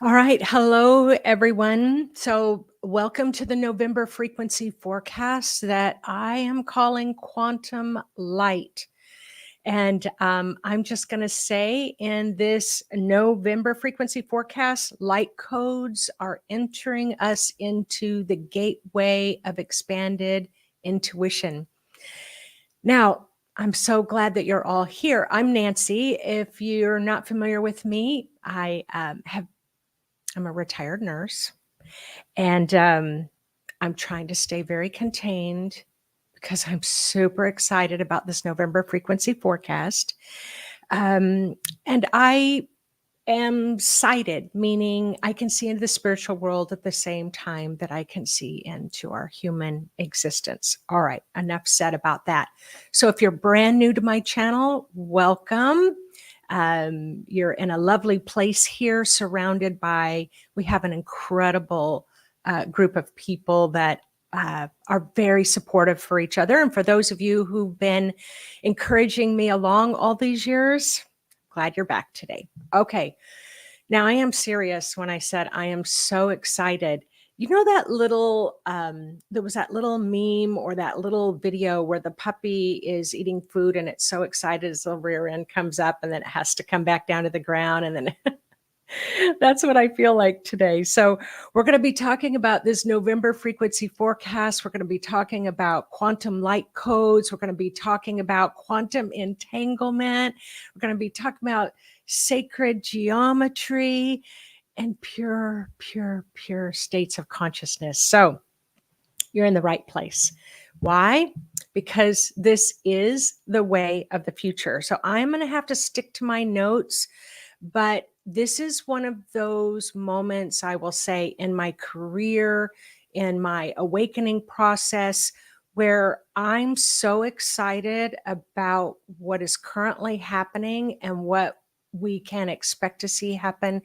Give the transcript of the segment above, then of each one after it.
All right. Hello, everyone. So, welcome to the November frequency forecast that I am calling quantum light. And I'm just going to say in this November frequency forecast, light codes are entering us into the gateway of expanded intuition. Now, I'm so glad that you're all here. I'm Nancy. If you're not familiar with me, I'm a retired nurse. And I'm trying to stay very contained because I'm super excited about this November frequency forecast. And I am sighted, meaning I can see into the spiritual world at the same time that I can see into our human existence. All right, enough said about that. So if you're brand new to my channel, welcome. You're in a lovely place here, surrounded by, we have an incredible group of people that are very supportive for each other. And for those of you who've been encouraging me along all these years, glad you're back today. Okay. Now I am serious when I said I am so excited. You know that little, there was that little meme or that little video where the puppy is eating food and it's so excited as the rear end comes up and then it has to come back down to the ground and then that's what I feel like today. So we're going to be talking about this November frequency forecast. We're going to be talking about quantum light codes. We're going to be talking about quantum entanglement. We're going to be talking about sacred geometry and pure states of consciousness. So you're in the right place. Why? Because this is the way of the future. So I'm going to have to stick to my notes, but this is one of those moments, I will say, in my career, in my awakening process, where I'm so excited about what is currently happening and what we can expect to see happen,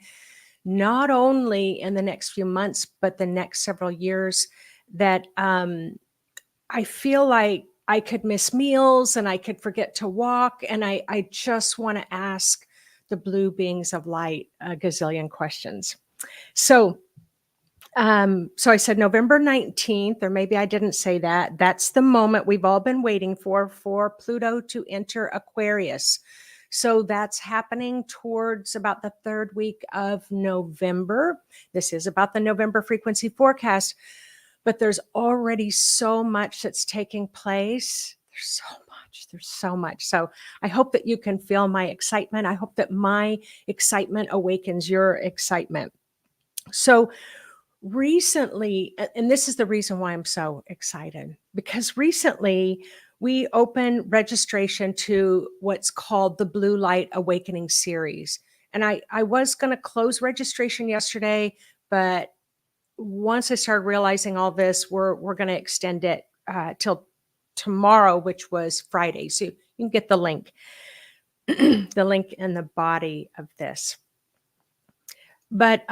not only in the next few months, but the next several years, that I feel like I could miss meals and I could forget to walk. And I just want to ask the blue beings of light a gazillion questions. So I said November 19th, or maybe I didn't say that. That's the moment we've all been waiting for Pluto to enter Aquarius. So that's happening towards about the third week of November. This is about the November frequency forecast, but there's already so much that's taking place. There's so much. So I hope that you can feel my excitement. I hope that my excitement awakens your excitement. So recently, and this is the reason why I'm so excited, because recently we opened registration to what's called the Blue Light Awakening series. And I was going to close registration yesterday, but once I started realizing all this, we're going to extend it till tomorrow, which was Friday. So you can get the link, the link in the body of this. But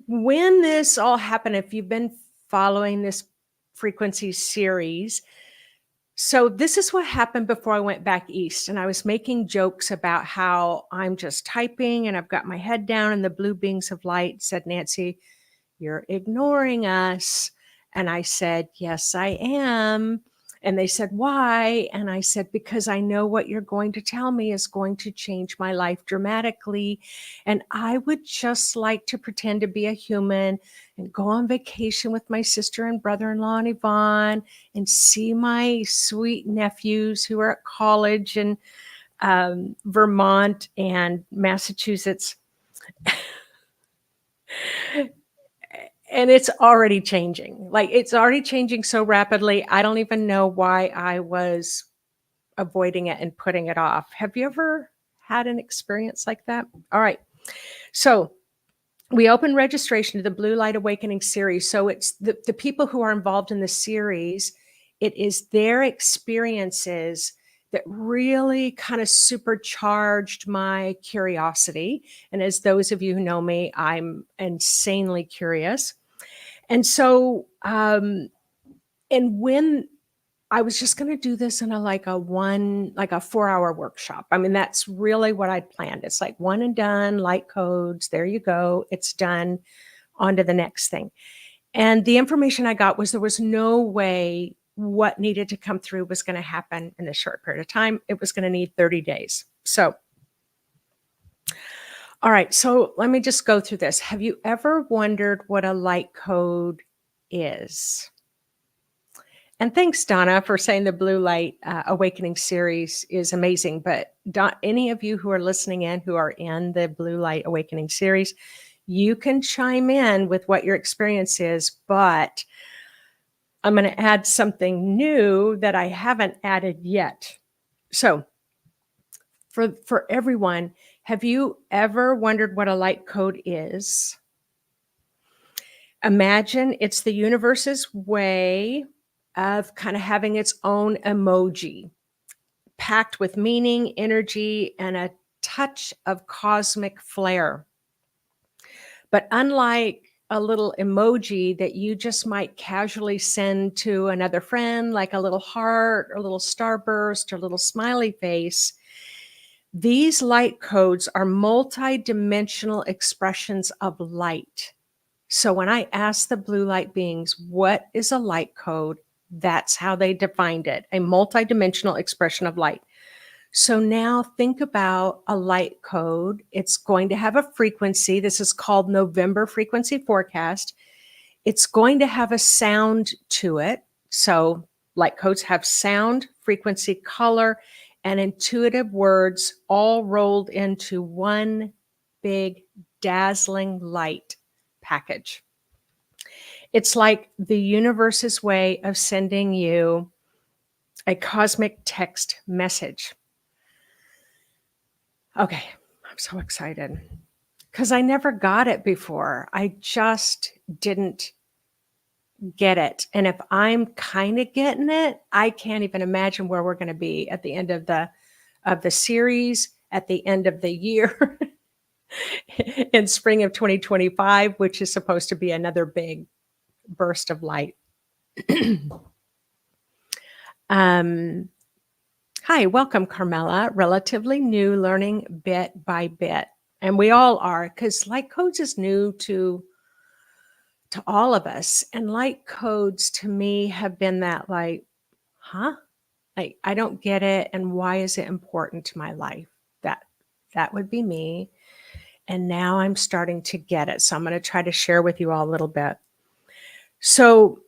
when this all happened, if you've been following this frequency series, so this is what happened before I went back east. And I was making jokes about how I'm just typing and I've got my head down, and the blue beings of light said, Nancy, you're ignoring us. And I said, yes, I am. And they said, why? And I said, because I know what you're going to tell me is going to change my life dramatically. And I would just like to pretend to be a human and go on vacation with my sister and brother-in-law and Yvonne and see my sweet nephews who are at college in Vermont and Massachusetts. And it's already changing. Like, it's already changing so rapidly. I don't even know why I was avoiding it and putting it off. Have you ever had an experience like that? All right. So we opened registration to the Blue Light Awakening series. So it's the people who are involved in the series, it is their experiences that really kind of supercharged my curiosity. And as those of you who know me, I'm insanely curious. And so, and when I was just going to do this in like a 4-hour workshop. I mean, that's really what I'd planned. It's like one and done, light codes. There you go. It's done. On to the next thing. And the information I got was there was no way what needed to come through was going to happen in a short period of time. It was going to need 30 days. So, all right. So let me just go through this. Have you ever wondered what a light code is? And thanks, Donna, for saying the Blue Light Awakening series is amazing. But any of you who are listening in who are in the Blue Light Awakening series, you can chime in with what your experience is, but I'm going to add something new that I haven't added yet. So for everyone, have you ever wondered what a light code is? Imagine it's the universe's way of kind of having its own emoji, packed with meaning, energy, and a touch of cosmic flair. But unlike a little emoji that you just might casually send to another friend, like a little heart or a little starburst or a little smiley face, these light codes are multidimensional expressions of light. So when I asked the blue light beings, what is a light code? That's how they defined it, a multidimensional expression of light. So now think about a light code. It's going to have a frequency. This is called November frequency forecast. It's going to have a sound to it. So light codes have sound, frequency, color, and intuitive words all rolled into one big dazzling light package. It's like the universe's way of sending you a cosmic text message. Okay, I'm so excited because I never got it before. I just didn't get it. And if I'm kind of getting it, I can't even imagine where we're going to be at the end of the series, at the end of the year, in spring of 2025, which is supposed to be another big burst of light. Hi, welcome, Carmela. Relatively new, learning bit by bit. And we all are, because light codes is new to all of us. And light codes to me have been that like, huh? Like, I don't get it. And why is it important to my life? That would be me. And now I'm starting to get it. So I'm going to try to share with you all a little bit. So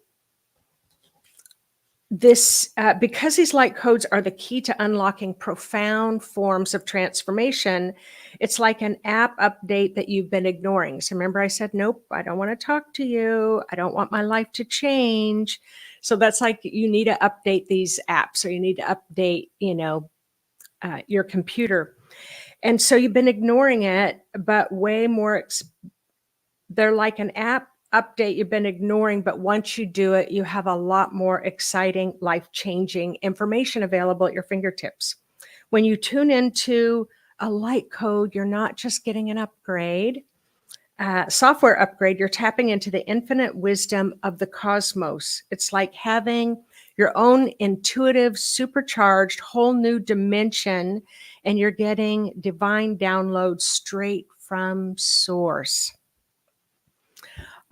this, because these light codes are the key to unlocking profound forms of transformation, it's like an app update that you've been ignoring. So remember I said, nope, I don't want to talk to you. I don't want my life to change. So that's like you need to update these apps, or you need to update, your computer. And so you've been ignoring it, but way more, they're like an app update you've been ignoring, but once you do it, you have a lot more exciting, life-changing information available at your fingertips. When you tune into a light code, you're not just getting an upgrade, software upgrade, you're tapping into the infinite wisdom of the cosmos. It's like having your own intuitive, supercharged, whole new dimension, and you're getting divine downloads straight from source.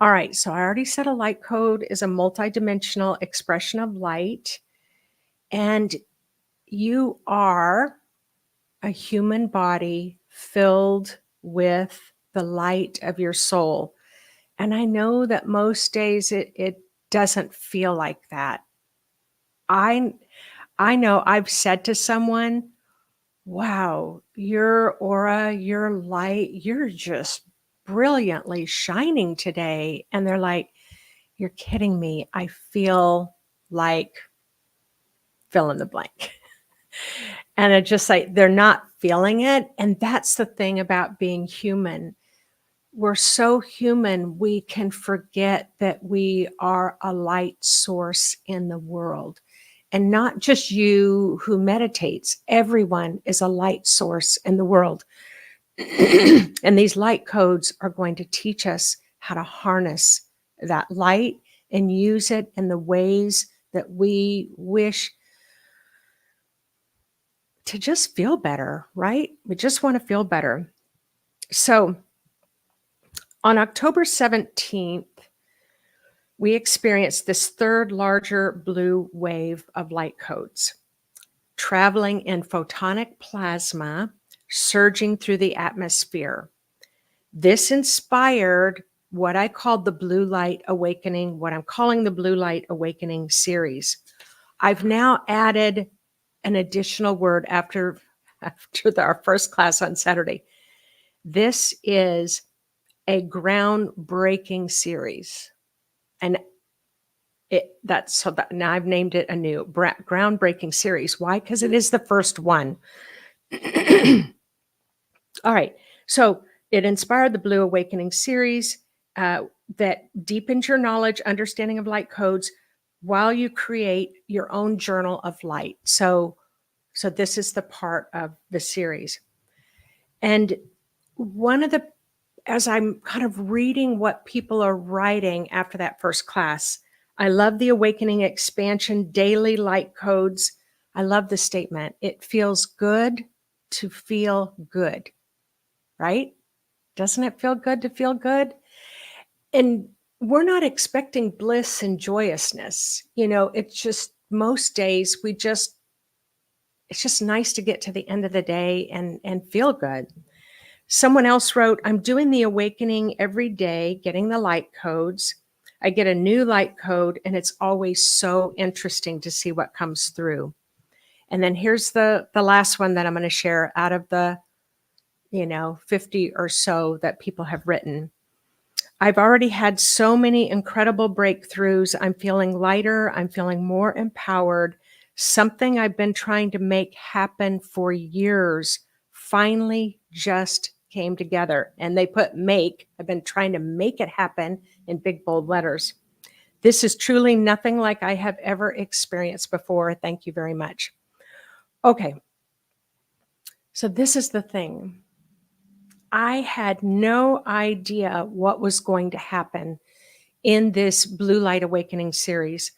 All right, so I already said a light code is a multidimensional expression of light, and you are a human body filled with the light of your soul. And I know that most days it doesn't feel like that. I know I've said to someone, wow, your aura, your light, you're just brilliantly shining today. And they're like, you're kidding me. I feel like fill in the blank. And it's just like they're not feeling it. And that's the thing about being human. We're so human, we can forget that we are a light source in the world. And not just you who meditates, everyone is a light source in the world. And these light codes are going to teach us how to harness that light and use it in the ways that we wish to just feel better, right? We just want to feel better. So on October 17th, we experienced this third larger blue wave of light codes traveling in photonic plasma, surging through the atmosphere. This inspired what I called the Blue Light Awakening, what I'm calling the Blue Light Awakening series. I've now added an additional word after our first class on Saturday. This is a groundbreaking series. And now I've named it a new groundbreaking series. Why? Because it is the first one. All right. So it inspired the Blue Awakening series that deepens your knowledge, understanding of light codes while you create your own journal of light. So this is the part of the series. And as I'm kind of reading what people are writing after that first class, I love the Awakening Expansion Daily Light Codes. I love the statement. It feels good to feel good, right? Doesn't it feel good to feel good? And we're not expecting bliss and joyousness. It's just most days it's just nice to get to the end of the day and feel good. Someone else wrote, I'm doing the awakening every day, getting the light codes. I get a new light code, and it's always so interesting to see what comes through. And then here's the last one that I'm going to share out of the 50 or so that people have written. I've already had so many incredible breakthroughs. I'm feeling lighter. I'm feeling more empowered. Something I've been trying to make happen for years finally just came together. And they put make. I've been trying to make it happen in big, bold letters. This is truly nothing like I have ever experienced before. Thank you very much. Okay. So this is the thing. I had no idea what was going to happen in this Blue Light Awakening series.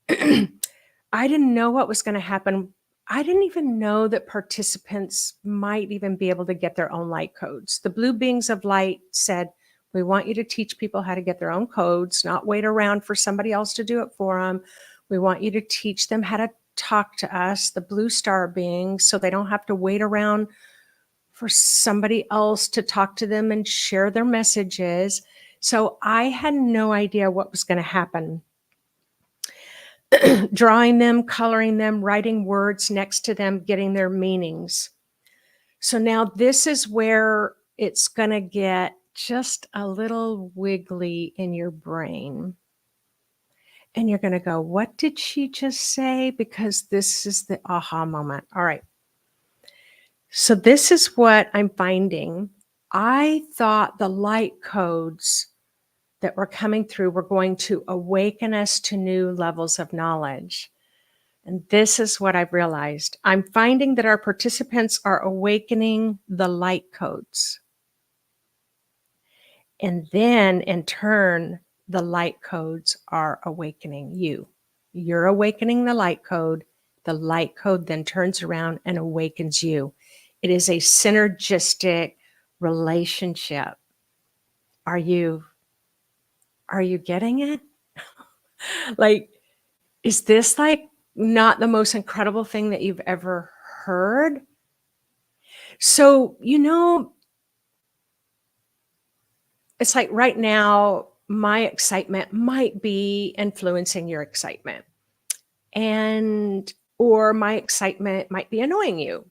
I didn't know what was going to happen. I didn't even know that participants might even be able to get their own light codes. The Blue Beings of Light said, we want you to teach people how to get their own codes, not wait around for somebody else to do it for them. We want you to teach them how to talk to us, the Blue Star Beings, so they don't have to wait around for somebody else to talk to them and share their messages. So I had no idea what was going to happen. Drawing them, coloring them, writing words next to them, getting their meanings. So now this is where it's going to get just a little wiggly in your brain. And you're going to go, what did she just say? Because this is the aha moment. All right. So this is what I'm finding. I thought the light codes that were coming through were going to awaken us to new levels of knowledge. And this is what I've realized. I'm finding that our participants are awakening the light codes. And then in turn, the light codes are awakening you. You're awakening the light code. The light code then turns around and awakens you. It is a synergistic relationship. Are you getting it? Like, is this like not the most incredible thing that you've ever heard? So, it's like right now, my excitement might be influencing your excitement. Or my excitement might be annoying you.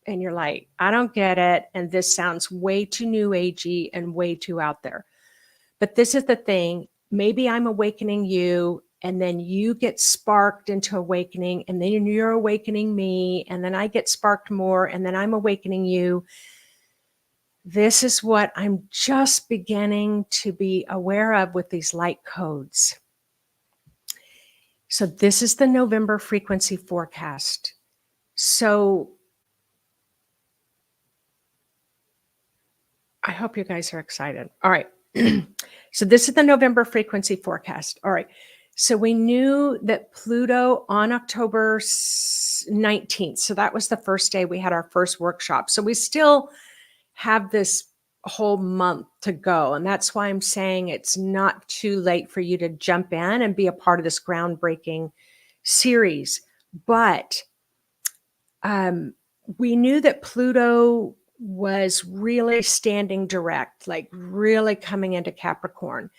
And you're like, I don't get it. And this sounds way too new agey and way too out there. But this is the thing. Maybe I'm awakening you, and then you get sparked into awakening, and then you're awakening me, and then I get sparked more, and then I'm awakening you. This is what I'm just beginning to be aware of with these light codes. So this is the November frequency forecast. So I hope you guys are excited. All right. So this is the November frequency forecast. All right. So we knew that Pluto on October 19th, so that was the first day we had our first workshop. So we still have this whole month to go. And that's why I'm saying it's not too late for you to jump in and be a part of this groundbreaking series. But we knew that Pluto was really standing direct, like really coming into Capricorn.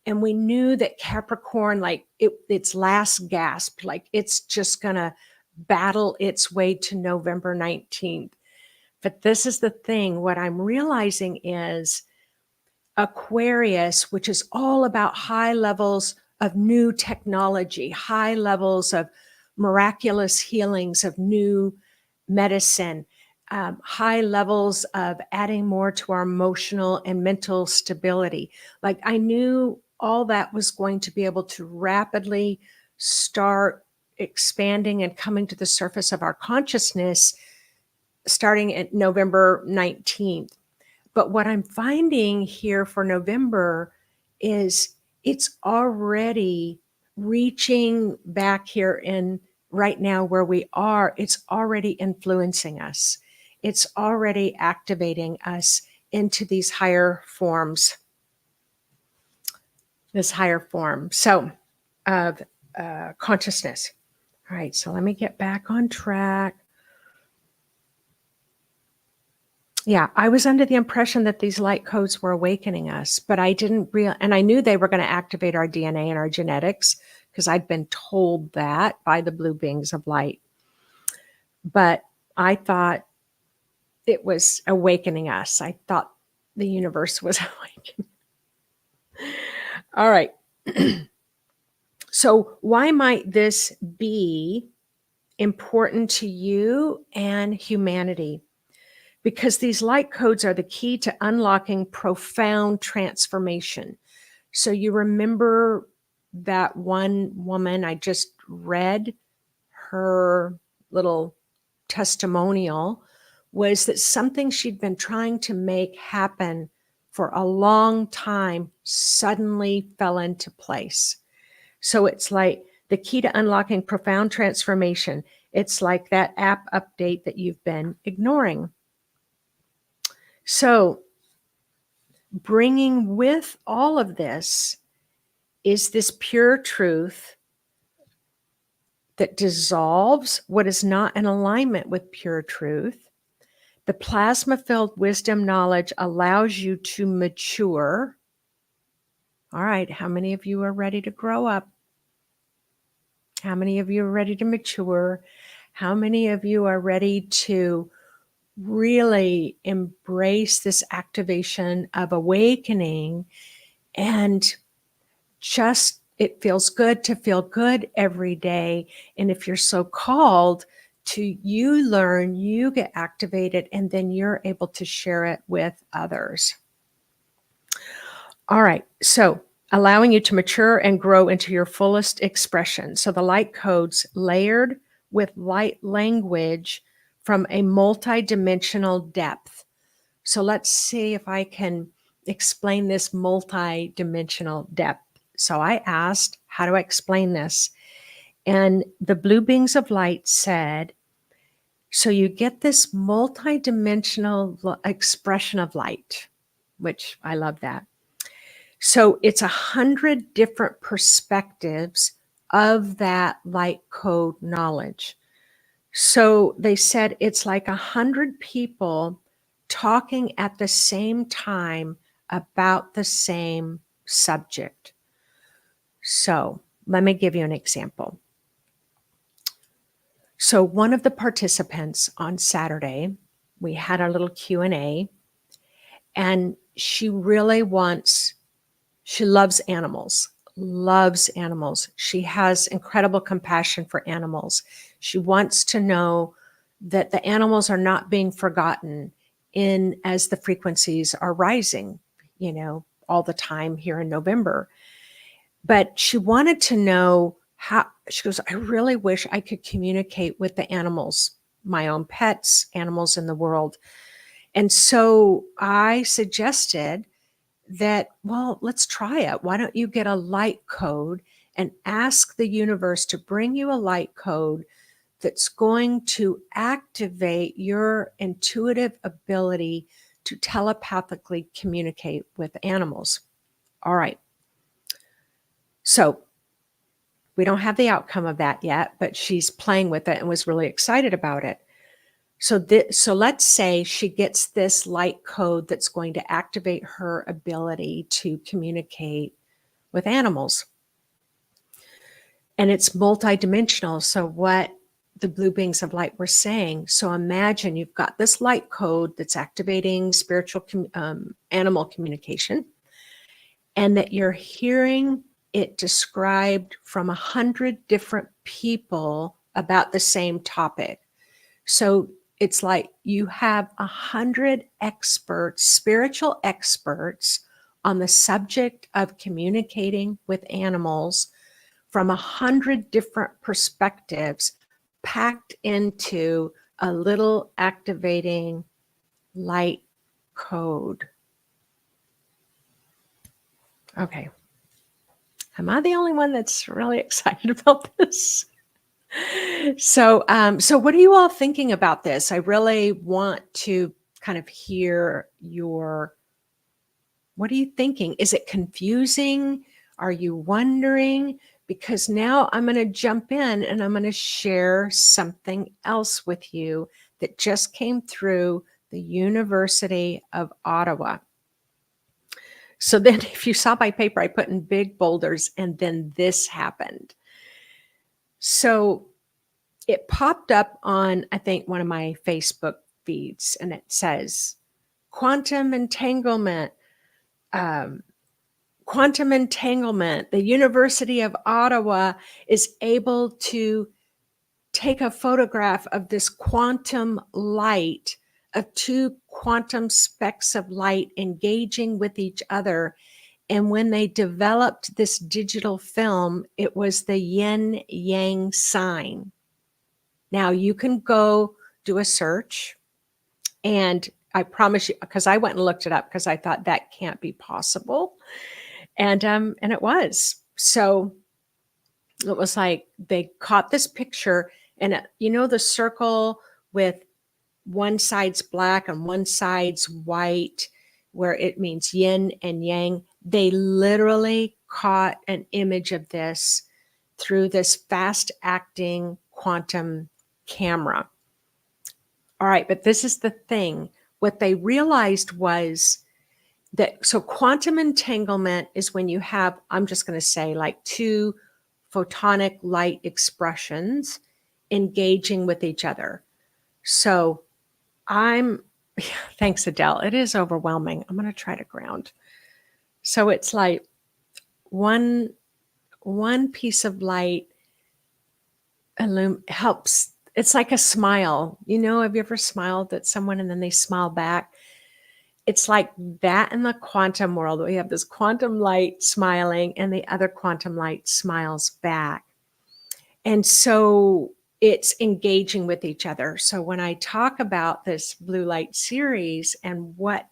And we knew that Capricorn, like its last gasp, like it's just going to battle its way to November 19th. But this is the thing. What I'm realizing is Aquarius, which is all about high levels of new technology, high levels of miraculous healings of new medicine, high levels of adding more to our emotional and mental stability. Like I knew all that was going to be able to rapidly start expanding and coming to the surface of our consciousness starting at November 19th. But what I'm finding here for November is it's already reaching back here in right now where we are. It's already influencing us. It's already activating us into these higher forms, this higher form. So of consciousness. All right. So let me get back on track. Yeah, I was under the impression that these light codes were awakening us, but I didn't and I knew they were going to activate our DNA and our genetics because I'd been told that by the blue beings of light. But I thought it was awakening us. I thought the universe was awakening. All right. So why might this be important to you and humanity? Because these light codes are the key to unlocking profound transformation. So you remember that one woman I just read, her little testimonial was that something she'd been trying to make happen for a long time suddenly fell into place. So it's like the key to unlocking profound transformation. It's like that app update that you've been ignoring. So, bringing with all of this is this pure truth that dissolves what is not in alignment with pure truth. The plasma filled wisdom knowledge allows you to mature. All right, how many of you are ready to grow up? How many of you are ready to mature? How many of you are ready to really embrace this activation of awakening and just it feels good to feel good every day. And if you're so called to, you learn, you get activated, and then you're able to share it with others. All right. So allowing you to mature and grow into your fullest expression. So the light codes layered with light language from a multidimensional depth. So let's see if I can explain this multidimensional depth. So I asked, how do I explain this? And the blue beings of light said, so you get this multidimensional expression of light, which I love that. So it's 100 different perspectives of that light code knowledge. So they said it's like 100 people talking at the same time about the same subject. So let me give you an example. So one of the participants on Saturday, we had a little Q&A, and she really she loves animals. She has incredible compassion for animals. She wants to know that the animals are not being forgotten as the frequencies are rising, all the time here in November. But she wanted to know how, she goes, I really wish I could communicate with the animals, my own pets, animals in the world. And so I suggested that, well, let's try it. Why don't you get a light code and ask the universe to bring you a light code that's going to activate your intuitive ability to telepathically communicate with animals. All right. So we don't have the outcome of that yet, but she's playing with it and was really excited about it. So let's say she gets this light code that's going to activate her ability to communicate with animals. And it's multidimensional. So what the blue beings of light were saying. So imagine you've got this light code that's activating spiritual animal communication, and that you're hearing it described from 100 different people about the same topic. So it's like you have 100 experts, spiritual experts, on the subject of communicating with animals from 100 different perspectives, packed into a little activating light code. Okay. Am I the only one that's really excited about this? So what are you all thinking about this? I really want to kind of hear what are you thinking? Is it confusing? Are you wondering? Because now I'm going to jump in and I'm going to share something else with you that just came through the University of Ottawa. So then if you saw my paper, I put in big boulders, and then this happened. So it popped up on, I think, one of my Facebook feeds, and it says, quantum entanglement, quantum entanglement. The University of Ottawa is able to take a photograph of this quantum light, of two quantum specks of light engaging with each other. And when they developed this digital film, it was the yin yang sign. Now you can go do a search, and I promise you, because I went and looked it up because I thought that can't be possible. And it was. So it was like they caught this picture, and the circle with one side's black and one side's white, where it means yin and yang. They literally caught an image of this through this fast acting quantum camera. All right, but this is the thing. What they realized was that, so quantum entanglement is when you have, I'm just going to say, like two photonic light expressions engaging with each other. So thanks, Adele. It is overwhelming. I'm going to try to ground. So it's like one piece of light helps. It's like a smile. Have you ever smiled at someone and then they smile back? It's like that in the quantum world. We have this quantum light smiling, and the other quantum light smiles back. And so it's engaging with each other. So when I talk about this blue light series and what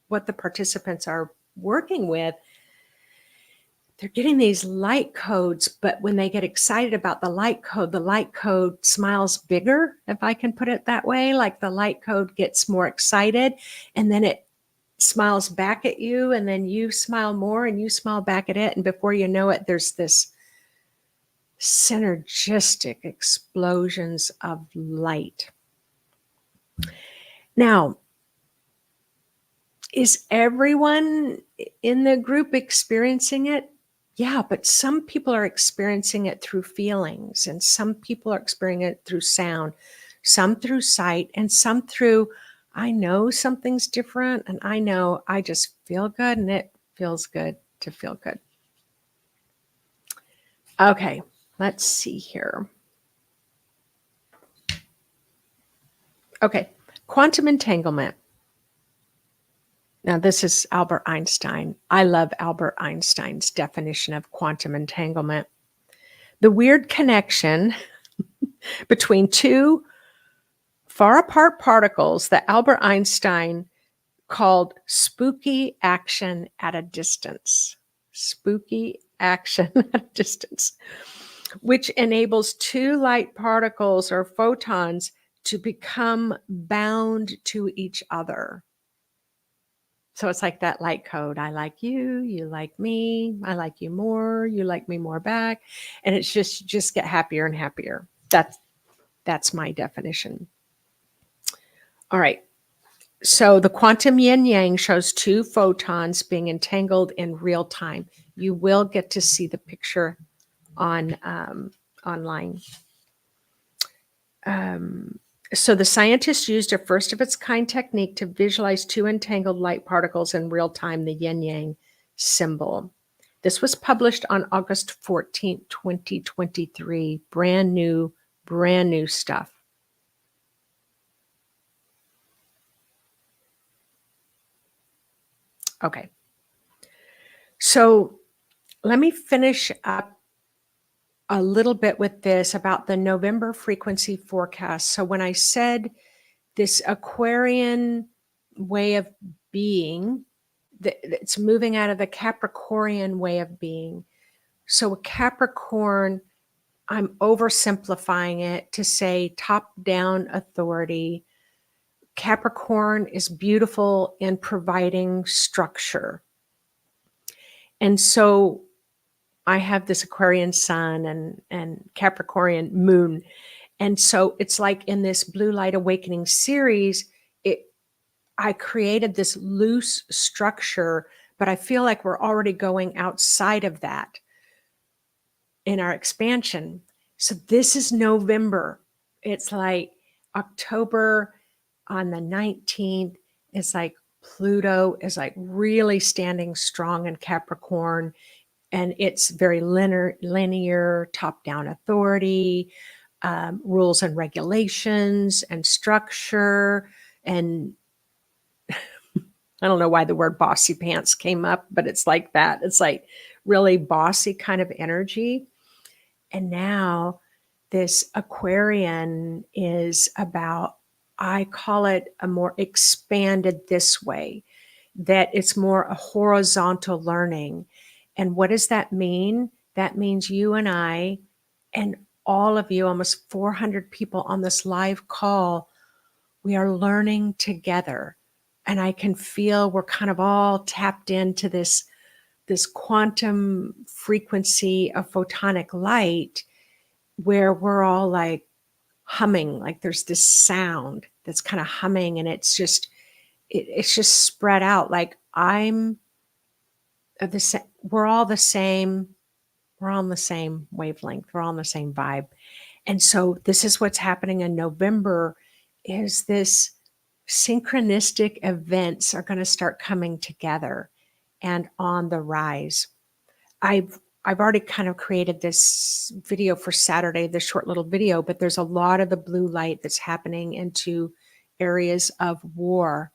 the participants are working with, they're getting these light codes, but when they get excited about the light code smiles bigger, if I can put it that way. Like the light code gets more excited, and then it smiles back at you, and then you smile more and you smile back at it. And before you know it, there's this synergistic explosions of light. Now, is everyone in the group experiencing it? Yeah, but some people are experiencing it through feelings, and some people are experiencing it through sound, some through sight, and some through, I know something's different, and I know I just feel good, and it feels good to feel good. Okay, let's see here. Okay, quantum entanglement. Now, this is Albert Einstein. I love Albert Einstein's definition of quantum entanglement. The weird connection between two far apart particles that Albert Einstein called spooky action at a distance. Spooky action at a distance, which enables two light particles or photons to become bound to each other. So it's like that light code. I like you, you like me, I like you more, you like me more back. And it's just get happier and happier. That's my definition. All right. So the quantum yin yang shows two photons being entangled in real time. You will get to see the picture on online. So the scientists used a first of its kind technique to visualize two entangled light particles in real time, the yin yang symbol. This was published on August 14th, 2023. Brand new stuff. Okay. So let me finish up a little bit with this about the November frequency forecast. So when I said this Aquarian way of being, it's moving out of the Capricornian way of being. So a Capricorn, I'm oversimplifying it to say top-down authority. Capricorn is beautiful in providing structure. And so I have this Aquarian sun and Capricornian moon. And so it's like in this Blue Light Awakening series, I created this loose structure, but I feel like we're already going outside of that in our expansion. So this is November. It's like October on the 19th. It's like Pluto is like really standing strong in Capricorn. And it's very linear, top-down authority, rules and regulations and structure. And I don't know why the word bossy pants came up, but it's like that. It's like really bossy kind of energy. And now this Aquarian is about, I call it a more expanded this way, that it's more a horizontal learning. And what does that mean? That means you and I and all of you, almost 400 people on this live call, we are learning together. And I can feel we're kind of all tapped into this quantum frequency of photonic light where we're all like humming, like there's this sound that's kind of humming, and it's just spread out. Like we're all the same. We're on the same wavelength. We're all on the same vibe. And so this is what's happening in November, is this synchronistic events are going to start coming together and on the rise. I've already kind of created this video for Saturday, this short little video, but there's a lot of the blue light that's happening into areas of war.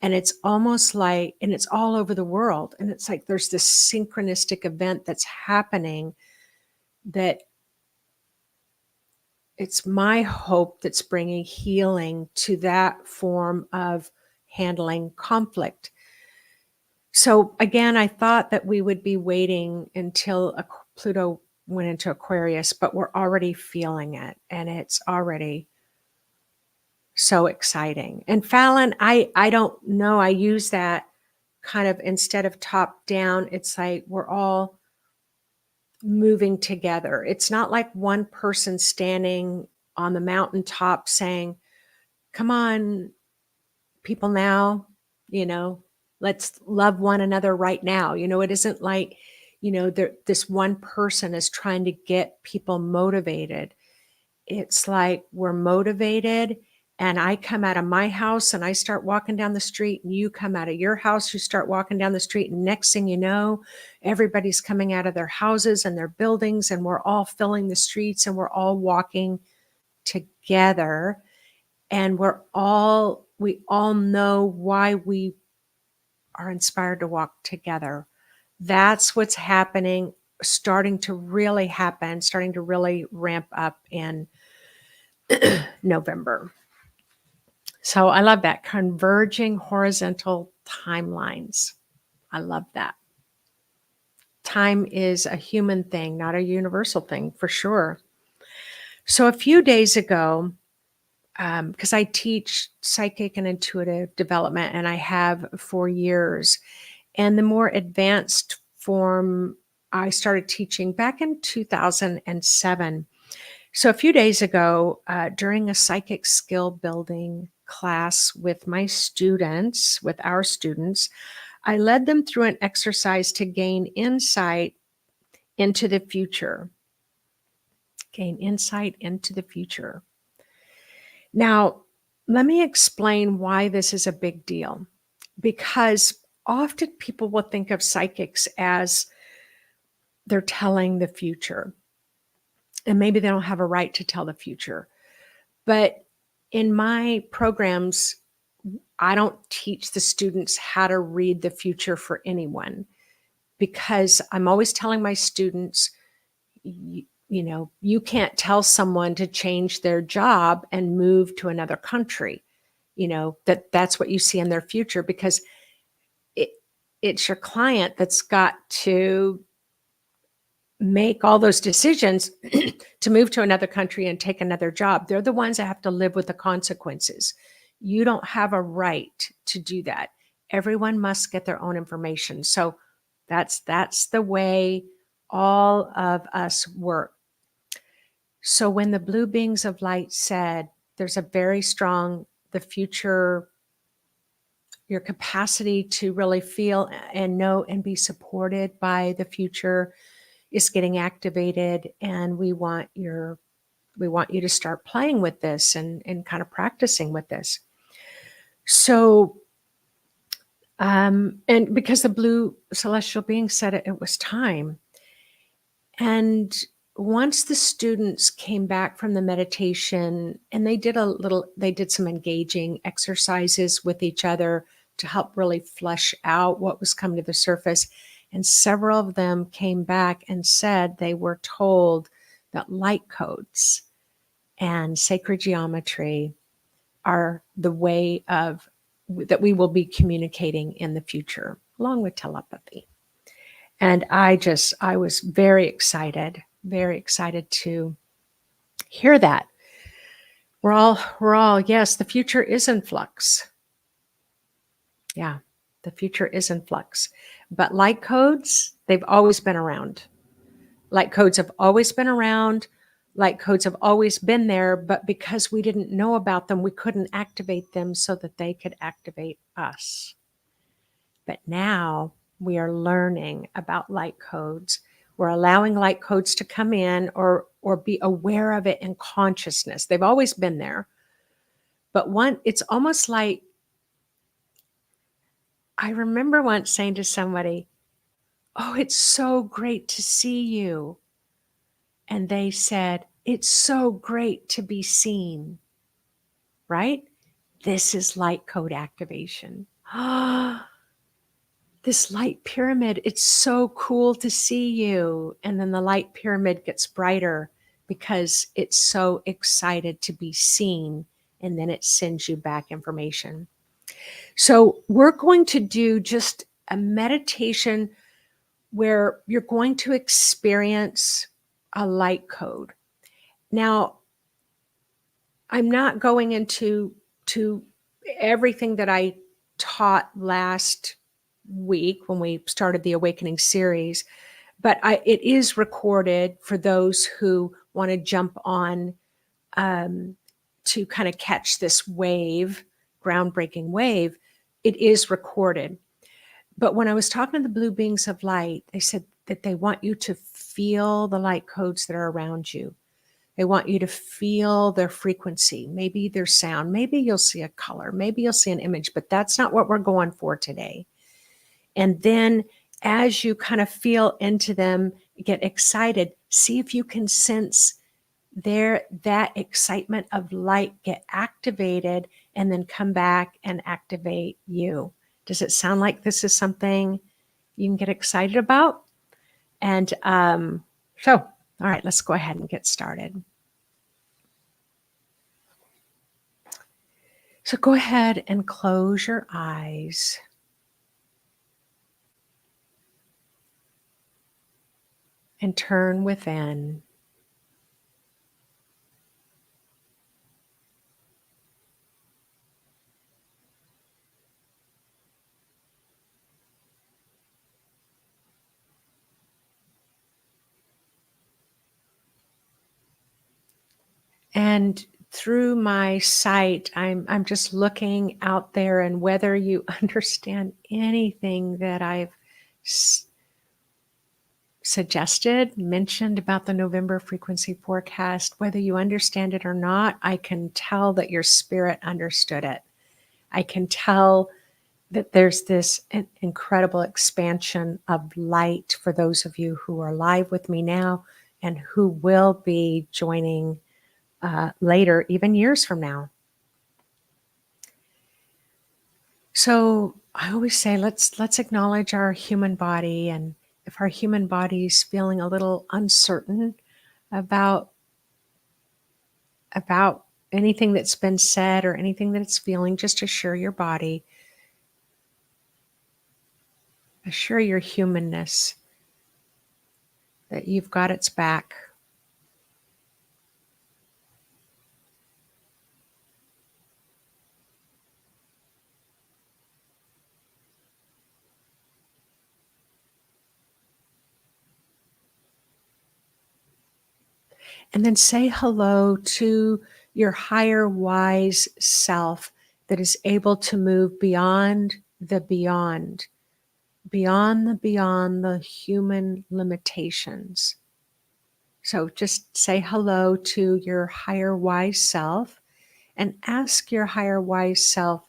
And it's almost like, and it's all over the world. And it's like there's this synchronistic event that's happening that it's my hope that's bringing healing to that form of handling conflict. So again, I thought that we would be waiting until Pluto went into Aquarius, but we're already feeling it, and it's already so exciting. And Fallon, I don't know, I use that kind of, instead of top down, it's like we're all moving together. It's not like one person standing on the mountaintop saying, come on, people now, let's love one another right now. It isn't like, this one person is trying to get people motivated. It's like we're motivated, and I come out of my house and I start walking down the street, and you come out of your house, you start walking down the street, and next thing you know, everybody's coming out of their houses and their buildings, and we're all filling the streets, and we're all walking together, and we all know why we are inspired to walk together. That's what's happening, starting to really happen, starting to really ramp up in November. So I love that. Converging horizontal timelines. I love that. Time is a human thing, not a universal thing, for sure. So a few days ago, because I teach psychic and intuitive development, and I have for years, and the more advanced form I started teaching back in 2007. So a few days ago, during a psychic skill building class with my students, with our students, I led them through an exercise to gain insight into the future. Gain insight into the future. Now, let me explain why this is a big deal. Because often people will think of psychics as they're telling the future. And maybe they don't have a right to tell the future. But in my programs, I don't teach the students how to read the future for anyone, because I'm always telling my students, you can't tell someone to change their job and move to another country, that's what you see in their future, because it's your client that's got to make all those decisions to move to another country and take another job. They're the ones that have to live with the consequences. You don't have a right to do that. Everyone must get their own information. So that's the way all of us work. So when the blue beings of light said there's a very strong, the future, your capacity to really feel and know and be supported by the future is getting activated, and we want you to start playing with this and kind of practicing with this. So and because the blue celestial being said it was time. And once the students came back from the meditation, and they did some engaging exercises with each other to help really flesh out what was coming to the surface. And several of them came back and said they were told that light codes and sacred geometry are the way that we will be communicating in the future, along with telepathy. And I was very excited to hear that. We're all, yes, the future is in flux. Yeah, the future is in flux. But light codes, they've always been around. Light codes have always been around. Light codes have always been there, but because we didn't know about them, we couldn't activate them so that they could activate us. But now we are learning about light codes. We're allowing light codes to come in or be aware of it in consciousness. They've always been there. But it's almost like, I remember once saying to somebody, "Oh, it's so great to see you." And they said, "It's so great to be seen." Right? This is light code activation. This light pyramid, it's so cool to see you. And then the light pyramid gets brighter because it's so excited to be seen. And then it sends you back information. So we're going to do just a meditation where you're going to experience a light code. Now, I'm not going into everything that I taught last week when we started the Awakening series, but it is recorded for those who want to jump on to kind of catch this wave, groundbreaking wave. It is recorded. But when I was talking to the blue beings of light, they said that they want you to feel the light codes that are around you. They want you to feel their frequency, maybe their sound, maybe you'll see a color, maybe you'll see an image, but that's not what we're going for today. And then as you kind of feel into them, get excited, see if you can sense that excitement of light get activated and then come back and activate you. Does it sound like this is something you can get excited about? And so, all right, let's go ahead and get started. So go ahead and close your eyes. and turn within. And through my sight, I'm just looking out there, and whether you understand anything that I've suggested, mentioned about the November frequency forecast, whether you understand it or not, I can tell that your spirit understood it. I can tell that there's this incredible expansion of light for those of you who are live with me now and who will be joining later, even years from now. So I always say, let's acknowledge our human body, and if our human body is feeling a little uncertain about anything that's been said or anything that it's feeling, just assure your body, assure your humanness that you've got its back. And then say hello to your higher wise self that is able to move beyond the beyond, beyond the human limitations. So just say hello to your higher wise self and ask your higher wise self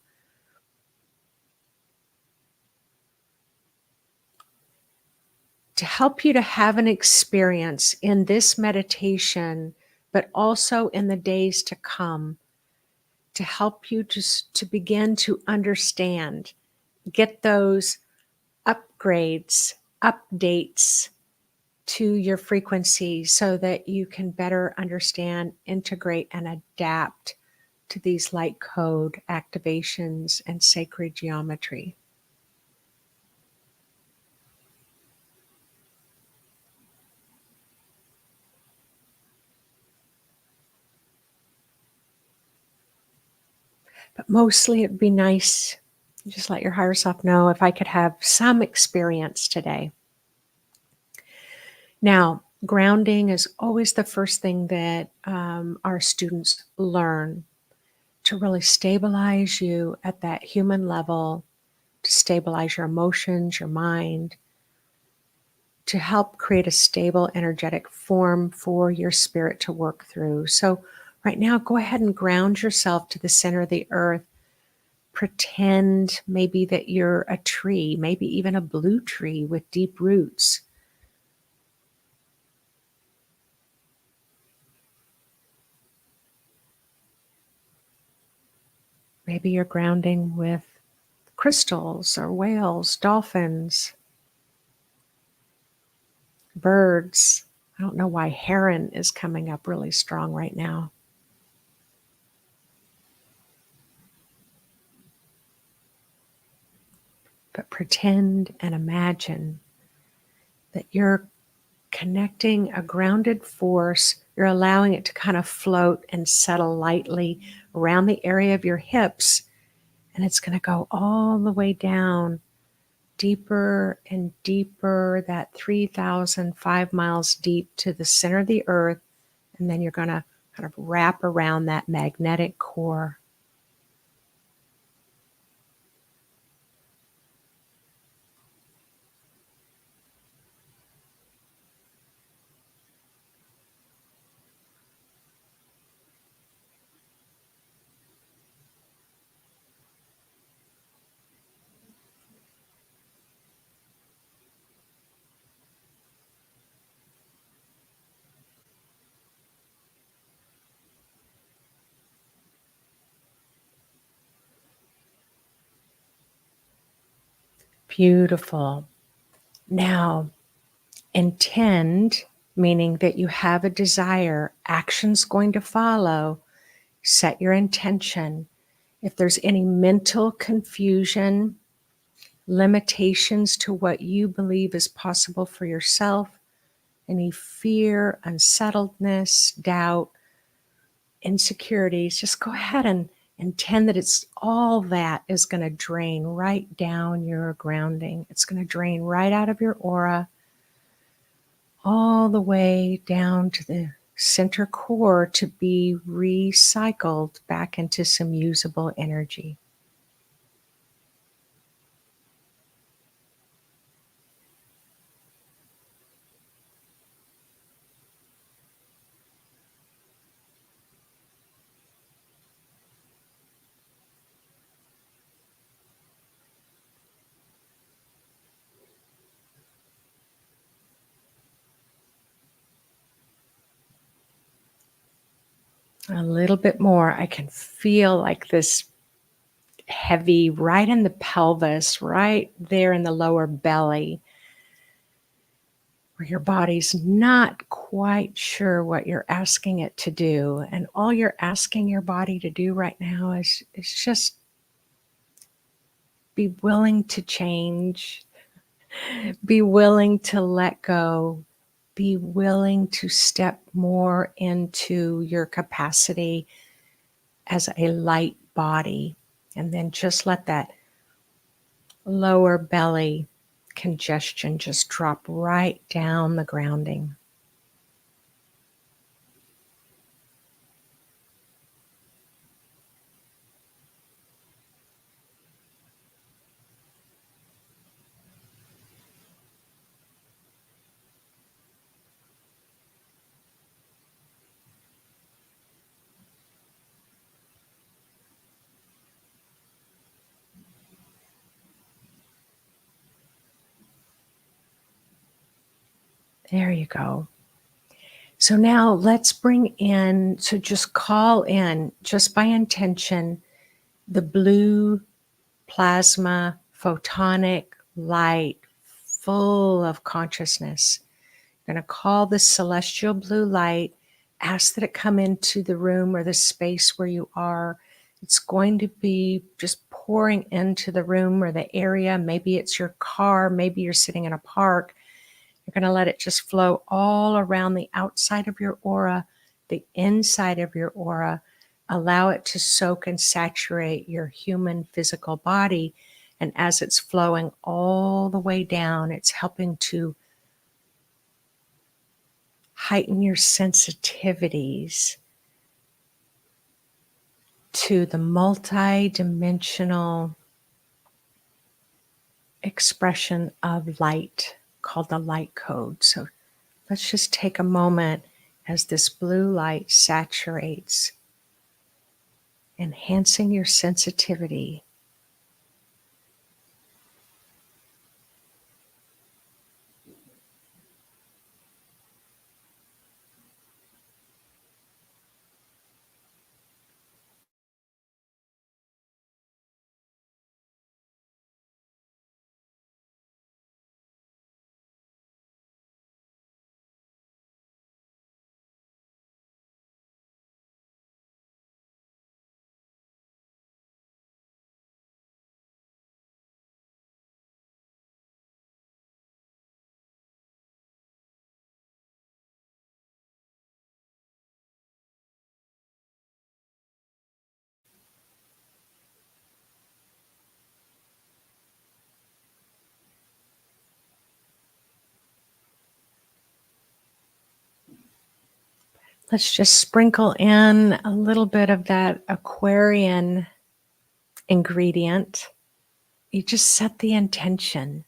to help you to have an experience in this meditation, but also in the days to come, to help you to begin to understand, get those upgrades, updates to your frequency so that you can better understand, integrate, and adapt to these light code activations and sacred geometry. But mostly it'd be nice, just let your higher self know, if I could have some experience today. Now, grounding is always the first thing that our students learn to really stabilize you at that human level, to stabilize your emotions, your mind, to help create a stable energetic form for your spirit to work through. So right now, go ahead and ground yourself to the center of the earth. Pretend maybe that you're a tree, maybe even a blue tree with deep roots. Maybe you're grounding with crystals or whales, dolphins, birds. I don't know why heron is coming up really strong right now. But pretend and imagine that you're connecting a grounded force. You're allowing it to kind of float and settle lightly around the area of your hips. And it's going to go all the way down, deeper and deeper, that 3,005 miles deep to the center of the earth. And then you're going to kind of wrap around that magnetic core. Beautiful. Now, intend, meaning that you have a desire, action's going to follow. Set your intention. If there's any mental confusion, limitations to what you believe is possible for yourself, any fear, unsettledness, doubt, insecurities, just go ahead and intend that it's all that is going to drain right down your grounding. It's going to drain right out of your aura, all the way down to the center core to be recycled back into some usable energy. A little bit more. I can feel like this heavy right in the pelvis, right there in the lower belly, where your body's not quite sure what you're asking it to do. And all you're asking your body to do right now is just be willing to change, be willing to let go, be willing to step more into your capacity as a light body. And then just let that lower belly congestion just drop right down the grounding. There you go. So now let's bring in, so just call in, just by intention, the blue plasma photonic light full of consciousness. You're going to call this celestial blue light, ask that it come into the room or the space where you are. It's going to be just pouring into the room or the area. Maybe it's your car, maybe you're sitting in a park. You're going to let it just flow all around the outside of your aura, the inside of your aura. Allow it to soak and saturate your human physical body. And as it's flowing all the way down, it's helping to heighten your sensitivities to the multidimensional expression of light called the light code. So let's just take a moment as this blue light saturates, enhancing your sensitivity. Let's just sprinkle in a little bit of that Aquarian ingredient. You just set the intention,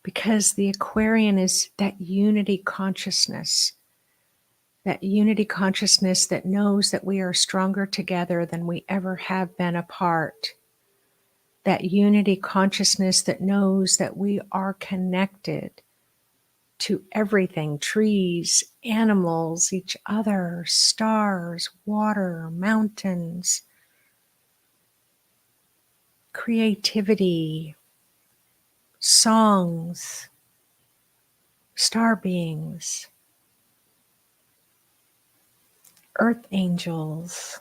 because the Aquarian is that unity consciousness, that knows that we are stronger together than we ever have been apart. That unity consciousness that knows that we are connected to everything, trees, animals, each other, stars, water, mountains, creativity, songs, star beings, earth angels.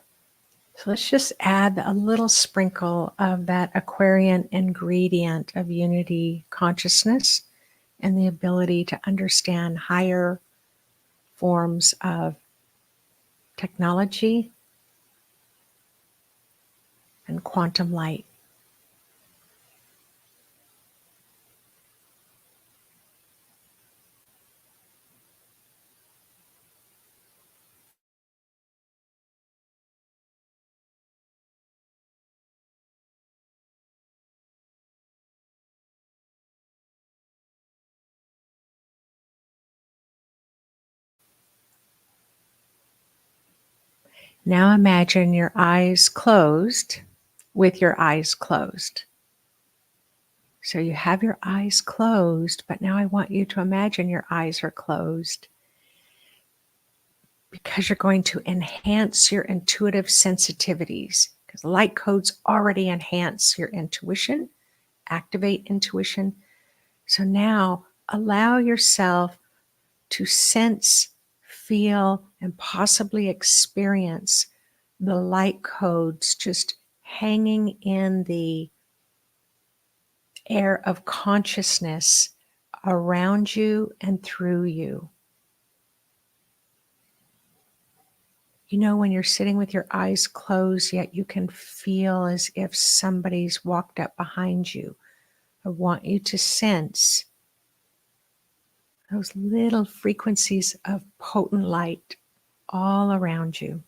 So let's just add a little sprinkle of that Aquarian ingredient of unity consciousness and the ability to understand higher forms of technology and quantum light. Now imagine your eyes closed with your eyes closed. So you have your eyes closed, but now I want you to imagine your eyes are closed because you're going to enhance your intuitive sensitivities, because light codes already enhance your intuition, activate intuition. So now allow yourself to sense, feel, and possibly experience the light codes just hanging in the air of consciousness around you and through you. You know, when you're sitting with your eyes closed, yet you can feel as if somebody's walked up behind you. I want you to sense those little frequencies of potent light all around you.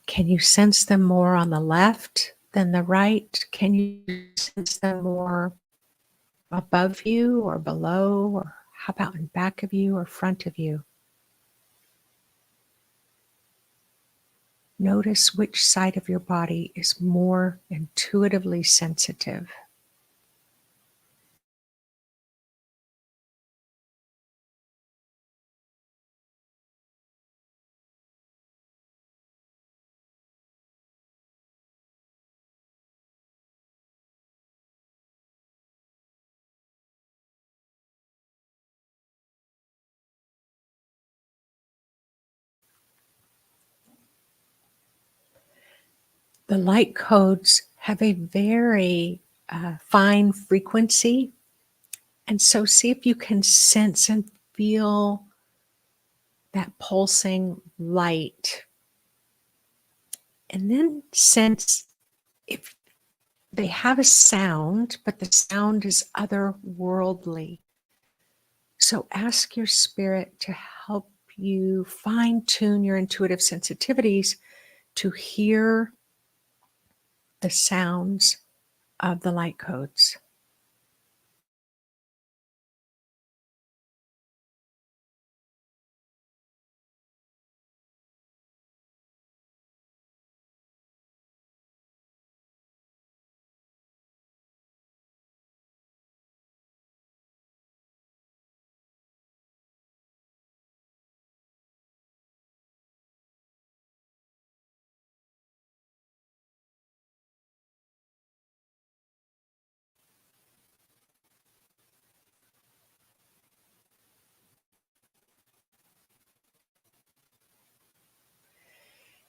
Can you sense them more on the left than the right? Can you sense them more above you or below? Or how about in back of you or front of you? Notice which side of your body is more intuitively sensitive. The light codes have a very fine frequency. And so see if you can sense and feel that pulsing light. And then sense if they have a sound, but the sound is otherworldly. So ask your spirit to help you fine tune your intuitive sensitivities to hear the sounds of the light codes.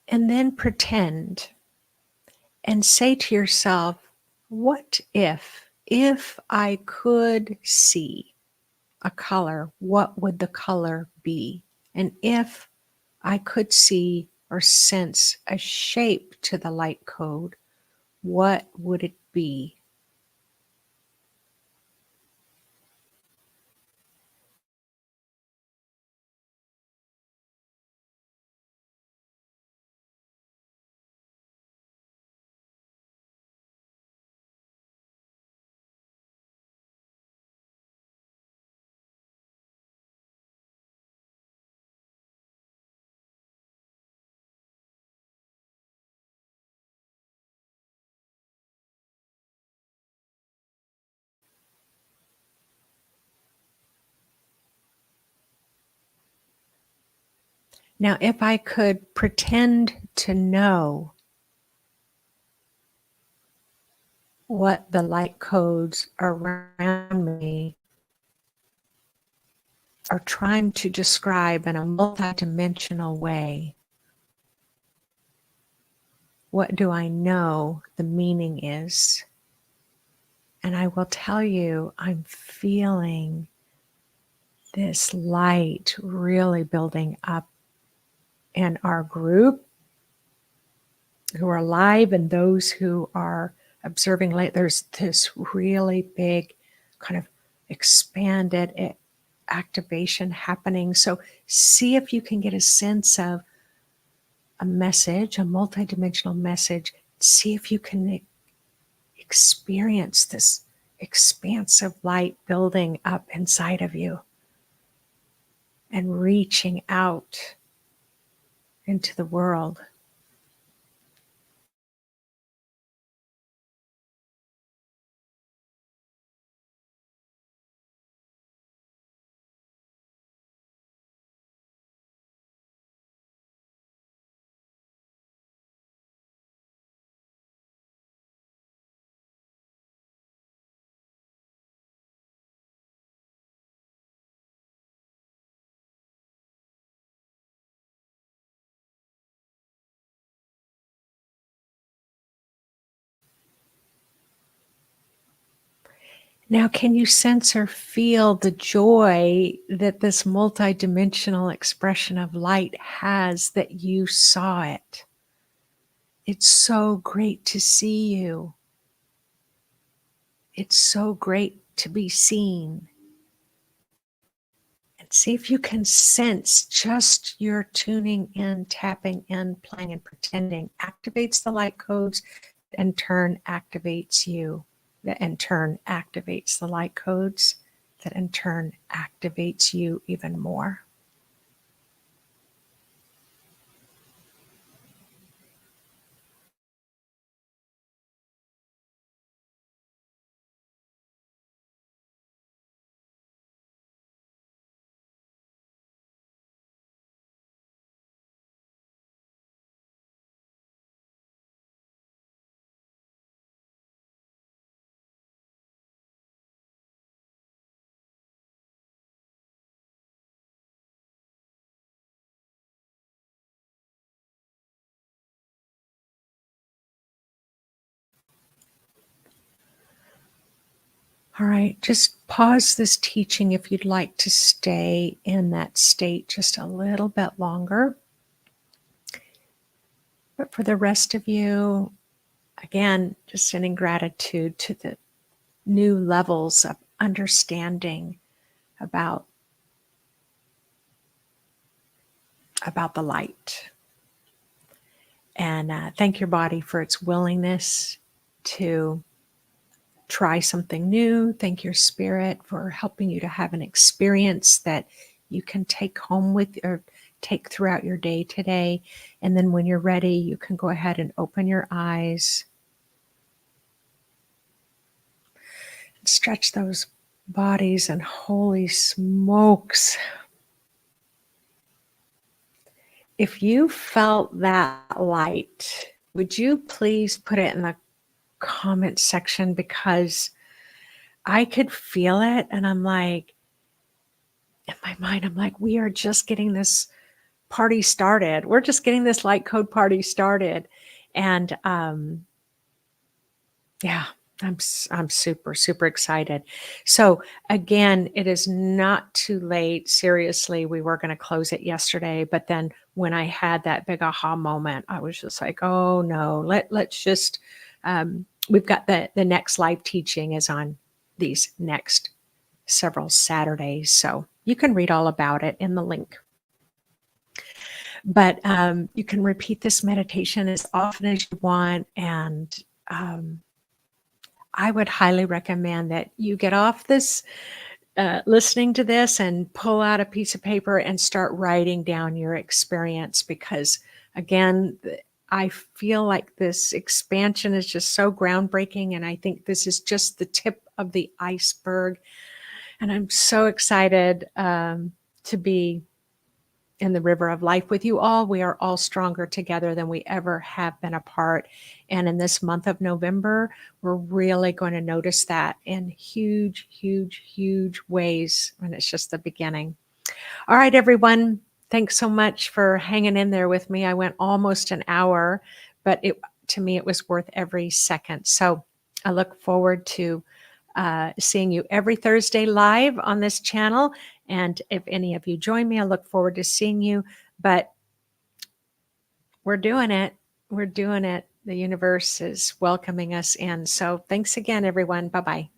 And then pretend and say to yourself, what if I could see a color, what would the color be? And if I could see or sense a shape to the light code, what would it be? Now, if I could pretend to know what the light codes around me are trying to describe in a multidimensional way, what do I know the meaning is? And I will tell you, I'm feeling this light really building up in our group who are live and those who are observing late. There's this really big kind of expanded activation happening. So see if you can get a sense of a message, a multidimensional message. See if you can experience this expansive light building up inside of you and reaching out into the world. Now, can you sense or feel the joy that this multidimensional expression of light has that you saw it? It's so great to see you. It's so great to be seen. And see if you can sense just your tuning in, tapping in, playing and pretending activates the light codes, and turn activates you. That in turn activates the light codes, that in turn activates you even more. All right, just pause this teaching if you'd like to stay in that state just a little bit longer. But for the rest of you, again, just sending gratitude to the new levels of understanding about the light. And thank your body for its willingness to try something new. Thank your spirit for helping you to have an experience that you can take home with or take throughout your day today. And then when you're ready, you can go ahead and open your eyes and stretch those bodies. And holy smokes, if you felt that light, would you please put it in the comment section, because I could feel it. And I'm like, in my mind, I'm like, we are just getting this party started. We're just getting this light code party started. And yeah, I'm super, super excited. So again, it is not too late. Seriously, we were going to close it yesterday, but then when I had that big aha moment, I was just like, oh no, let's just, we've got the next live teaching is on these next several Saturdays. So you can read all about it in the link. But you can repeat this meditation as often as you want. And I would highly recommend that you get off this listening to this and pull out a piece of paper and start writing down your experience, because again, I feel like this expansion is just so groundbreaking, and I think this is just the tip of the iceberg. And I'm so excited to be in the river of life with you all. We are all stronger together than we ever have been apart. And in this month of November, we're really going to notice that in huge, huge, huge ways. And it's just the beginning. All right, everyone. Thanks so much for hanging in there with me. I went almost an hour, but to me, it was worth every second. So I look forward to seeing you every Thursday live on this channel. And if any of you join me, I look forward to seeing you. But we're doing it. We're doing it. The universe is welcoming us in. So thanks again, everyone. Bye-bye.